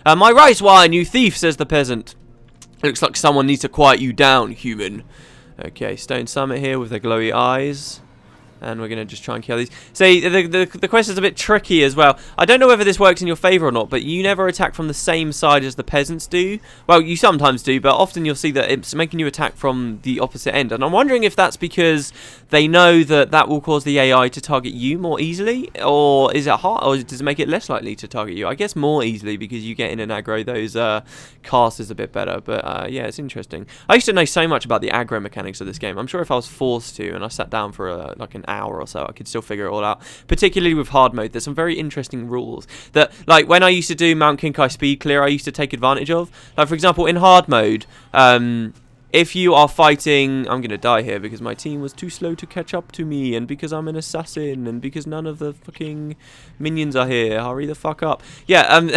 My rice wine, you thief, says the peasant. Looks like someone needs to quiet you down, human. Okay, Stone Summit here with their glowy eyes. And we're going to just try and kill these. See, the quest is a bit tricky as well. I don't know whether this works in your favour or not, but you never attack from the same side as the peasants do. Well, you sometimes do, but often you'll see that it's making you attack from the opposite end. And I'm wondering if that's because they know that that will cause the AI to target you more easily, or is it hard, or does it make it less likely to target you? I guess more easily, because you get in an aggro those casters a bit better. But yeah, it's interesting. I used to know so much about the aggro mechanics of this game. I'm sure if I was forced to, and I sat down for like an hour or so, I could still figure it all out. Particularly with hard mode, there's some very interesting rules that, like when I used to do Mount Kinkai speed clear, I used to take advantage of. Like for example, in hard mode, if you are fighting, I'm gonna die here because my team was too slow to catch up to me, and because I'm an assassin, and because none of the fucking minions are here. Hurry the fuck up. Yeah,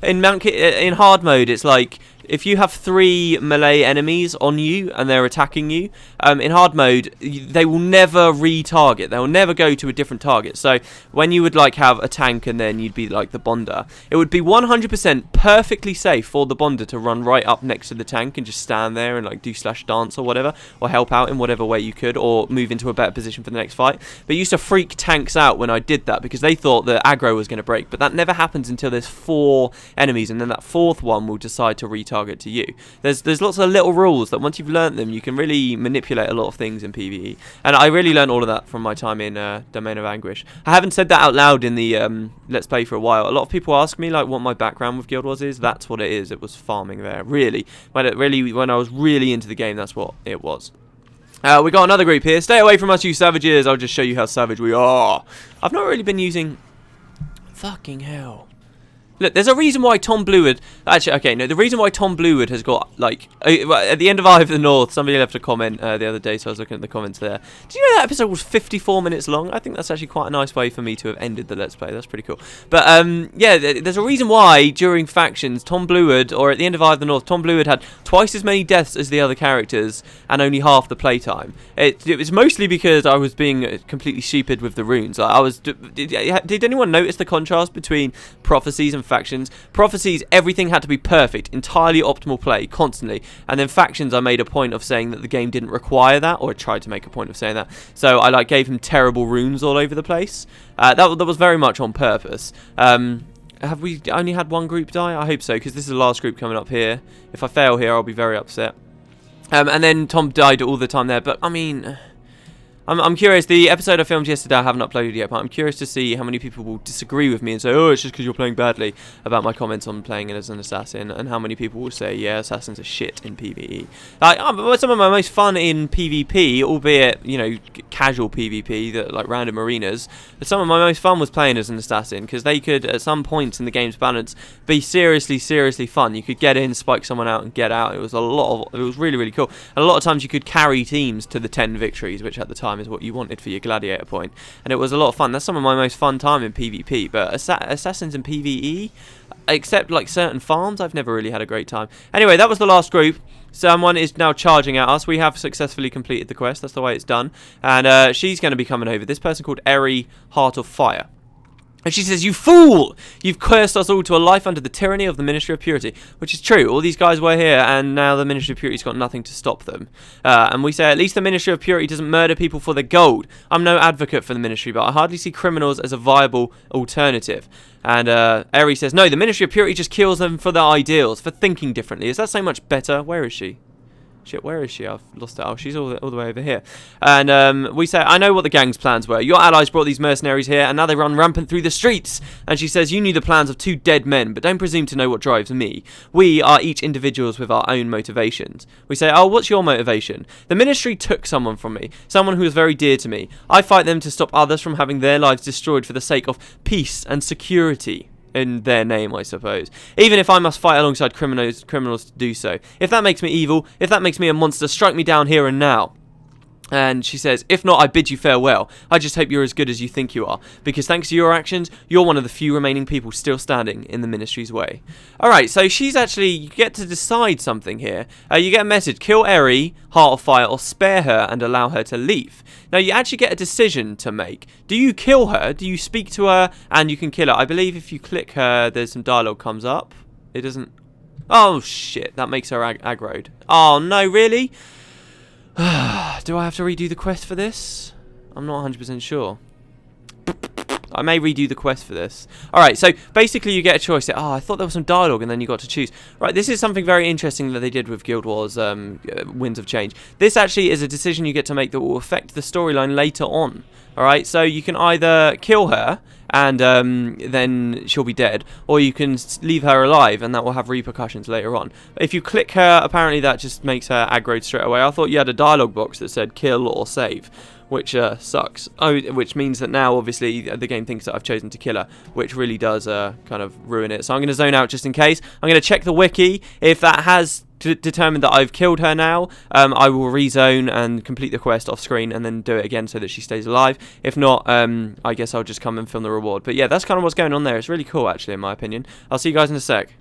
in hard mode, it's like if you have 3 melee enemies on you and they're attacking you, in hard mode, they will never re-target. They will never go to a different target. So when you would like have a tank and then you'd be like the Bonder, it would be 100% perfectly safe for the Bonder to run right up next to the tank and just stand there and like do slash dance or whatever, or help out in whatever way you could, or move into a better position for the next fight. But you used to freak tanks out when I did that because they thought the aggro was going to break. But that never happens until there's 4 enemies, and then that 4th one will decide to retarget to you. There's lots of little rules that once you've learnt them, you can really manipulate a lot of things in PvE. And I really learned all of that from my time in Domain of Anguish. I haven't said that out loud in the Let's Play for a while. A lot of people ask me like what my background with Guild Wars is. That's what it is. It was farming there. Really. When I was really into the game, that's what it was. We got another group here. Stay away from us, you savages. I'll just show you how savage we are. I've not really been using... Fucking hell. Look, there's a reason why Tom Bluewood... Actually, okay, no, the reason why Tom Bluewood has got, like... at the end of Eye of the North, somebody left a comment the other day, so I was looking at the comments there. Did you know that episode was 54 minutes long? I think that's actually quite a nice way for me to have ended the Let's Play. That's pretty cool. But, yeah, there's a reason why, during Factions, Tom Bluewood, or at the end of Eye of the North, Tom Bluewood had twice as many deaths as the other characters, and only half the playtime. It was mostly because I was being completely stupid with the runes. Like, I was... Did anyone notice the contrast between Prophecies and Factions? Prophecies, everything had to be perfect, entirely optimal play, constantly. And then Factions, I made a point of saying that the game didn't require that, or I tried to make a point of saying that. So I like gave him terrible runes all over the place. That was very much on purpose. Have we only had one group die? I hope so, because this is the last group coming up here. If I fail here, I'll be very upset. And then Tom died all the time there, but I mean... I'm curious, the episode I filmed yesterday I haven't uploaded yet, but I'm curious to see how many people will disagree with me and say, oh, it's just because you're playing badly, about my comments on playing it as an assassin, and how many people will say, yeah, assassins are shit in PvE. Like, some of my most fun in PvP, albeit, you know, casual PvP, that like random arenas, but some of my most fun was playing as an assassin, because they could, at some points in the game's balance, be seriously fun. You could get in, spike someone out, and get out. It was really, really cool. And a lot of times you could carry teams to the 10 victories, which at the time is what you wanted for your gladiator point, and it was a lot of fun. That's some of my most fun time in PvP, but assassins in PvE, except like certain farms, I've never really had a great time. Anyway, that was the last group. Someone is now charging at us. We have successfully completed the quest. That's the way it's done, and she's going to be coming over. This person called Eri, Heart of Fire. And she says, you fool! You've cursed us all to a life under the tyranny of the Ministry of Purity. Which is true. All these guys were here, and now the Ministry of Purity's got nothing to stop them. And we say, at least the Ministry of Purity doesn't murder people for their gold. I'm no advocate for the Ministry, but I hardly see criminals as a viable alternative. And Eri says, no, the Ministry of Purity just kills them for their ideals, for thinking differently. Is that so much better? Where is she? Shit, where is she? I've lost her. Oh, she's all the way over here. And we say, I know what the gang's plans were. Your allies brought these mercenaries here, and now they run rampant through the streets. And she says, you knew the plans of 2 dead men, but don't presume to know what drives me. We are each individuals with our own motivations. We say, oh, what's your motivation? The ministry took someone from me, someone who was very dear to me. I fight them to stop others from having their lives destroyed for the sake of peace and security. In their name, I suppose. Even if I must fight alongside criminals to do so. If that makes me evil, if that makes me a monster, strike me down here and now. And she says, if not, I bid you farewell. I just hope you're as good as you think you are. Because thanks to your actions, you're one of the few remaining people still standing in the ministry's way. Alright, so she's actually, you get to decide something here. You get a message, kill Eri, Heart of Fire, or spare her and allow her to leave. Now, you actually get a decision to make. Do you kill her? Do you speak to her? And you can kill her. I believe if you click her, there's some dialogue comes up. It doesn't... Oh, shit. That makes her aggroed. Oh, no, really? Do I have to redo the quest for this? I'm not 100% sure. I may redo the quest for this. Alright, so basically you get a choice. Oh, I thought there was some dialogue and then you got to choose. Right, this is something very interesting that they did with Guild Wars Winds of Change. This actually is a decision you get to make that will affect the storyline later on. Alright, so you can either kill her and then she'll be dead, or you can leave her alive and that will have repercussions later on. If you click her, apparently that just makes her aggroed straight away. I thought you had a dialogue box that said kill or save, which sucks. Oh, which means that now, obviously, the game thinks that I've chosen to kill her, which really does kind of ruin it. So I'm going to zone out just in case. I'm going to check the wiki. If that has determined that I've killed her now, I will rezone and complete the quest off screen and then do it again so that she stays alive. If not, I guess I'll just come and film the reward. But yeah, that's kind of what's going on there. It's really cool, actually, in my opinion. I'll see you guys in a sec.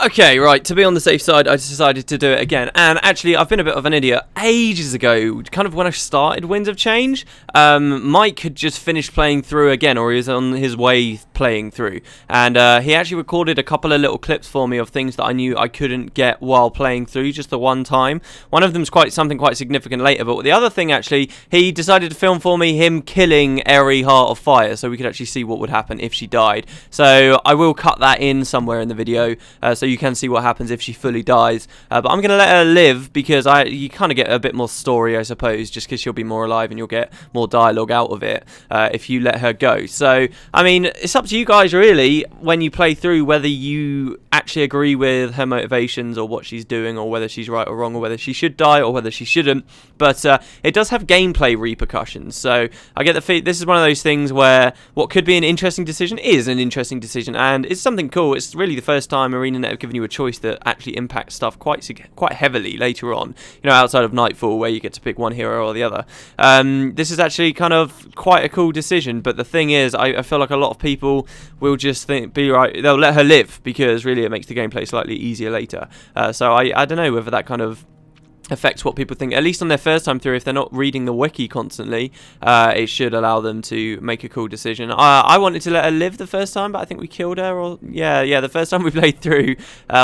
Okay, right, to be on the safe side, I decided to do it again. And actually, I've been a bit of an idiot. Ages ago, kind of when I started Winds of Change, Mike had just finished playing through again, or he was on his way playing through. And he actually recorded a couple of little clips for me of things that I knew I couldn't get while playing through just the one time. One of them's something quite significant later, but the other thing, actually, he decided to film for me him killing Eri Heart of Fire, so we could actually see what would happen if she died. So I will cut that in somewhere in the video, so you can see what happens if she fully dies. But I'm going to let her live because you kind of get a bit more story, I suppose, just because she'll be more alive and you'll get more dialogue out of it if you let her go. So, I mean, it's up to you guys, really, when you play through, whether you actually agree with her motivations or what she's doing, or whether she's right or wrong, or whether she should die or whether she shouldn't. But it does have gameplay repercussions. So I get the feeling this is one of those things where what could be an interesting decision is an interesting decision, and it's something cool. It's really the first time ArenaNet have given you a choice that actually impacts stuff quite heavily later on, you know, outside of Nightfall, where you get to pick one hero or the other. This is actually kind of quite a cool decision, but the thing is, I feel like a lot of people will just be right, they'll let her live because really it makes the gameplay slightly easier later. So I don't know whether that kind of affects what people think, at least on their first time through. If they're not reading the wiki constantly, it should allow them to make a cool decision. I wanted to let her live the first time, but I think we killed her, or yeah, the first time we played through,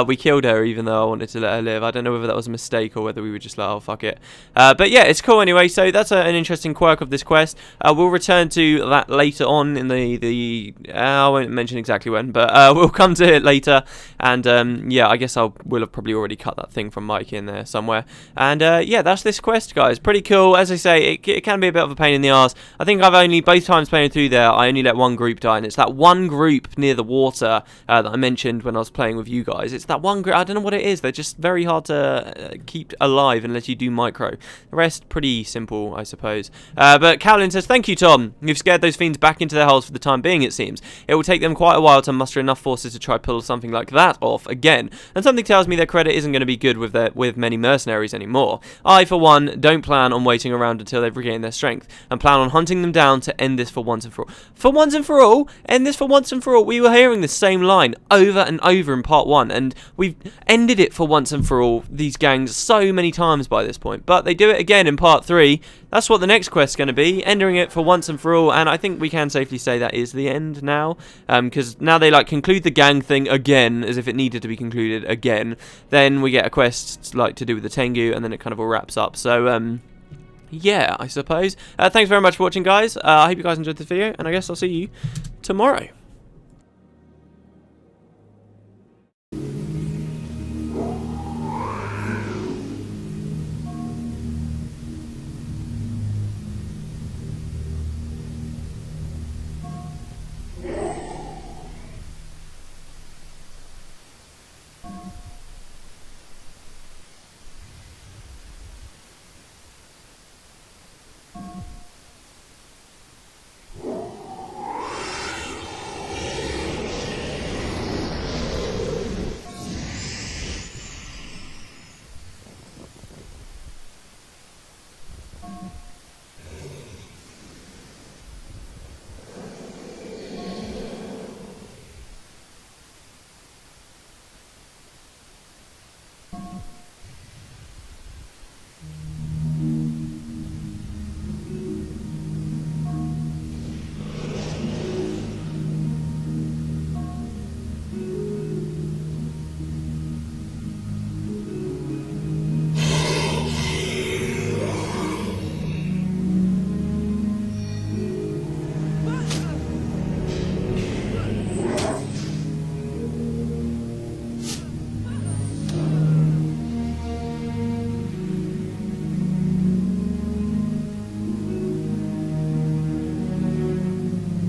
we killed her, even though I wanted to let her live. I don't know whether that was a mistake or whether we were just like, oh, fuck it. But yeah, it's cool anyway, so that's an interesting quirk of this quest. We'll return to that later on in I won't mention exactly when, but we'll come to it later, and yeah, I guess we'll have probably already cut that thing from Mike in there somewhere. And yeah, that's this quest, guys. Pretty cool. As I say, it can be a bit of a pain in the arse. I think both times playing through there, I only let one group die, and it's that one group near the water that I mentioned when I was playing with you guys. It's that one group. I don't know what it is. They're just very hard to keep alive unless you do micro. The rest, pretty simple, I suppose. But Cowlin says, thank you, Tom. You've scared those fiends back into their holes for the time being, it seems. It will take them quite a while to muster enough forces to try pull something like that off again. And something tells me their credit isn't going to be good with many mercenaries anymore. I, for one, don't plan on waiting around until they've regained their strength, and plan on hunting them down to end this for once and for all. For once and for all? End this for once and for all? We were hearing the same line over and over in part 1, and we've ended it for once and for all, these gangs, so many times by this point. But they do it again in part 3. That's what the next quest's going to be, ending it for once and for all, and I think we can safely say that is the end now, because now they conclude the gang thing again, as if it needed to be concluded again. Then we get a quest to do with the Tengu, and then it kind of all wraps up. So yeah, I suppose. Thanks very much for watching, guys. I hope you guys enjoyed this video, and I guess I'll see you tomorrow.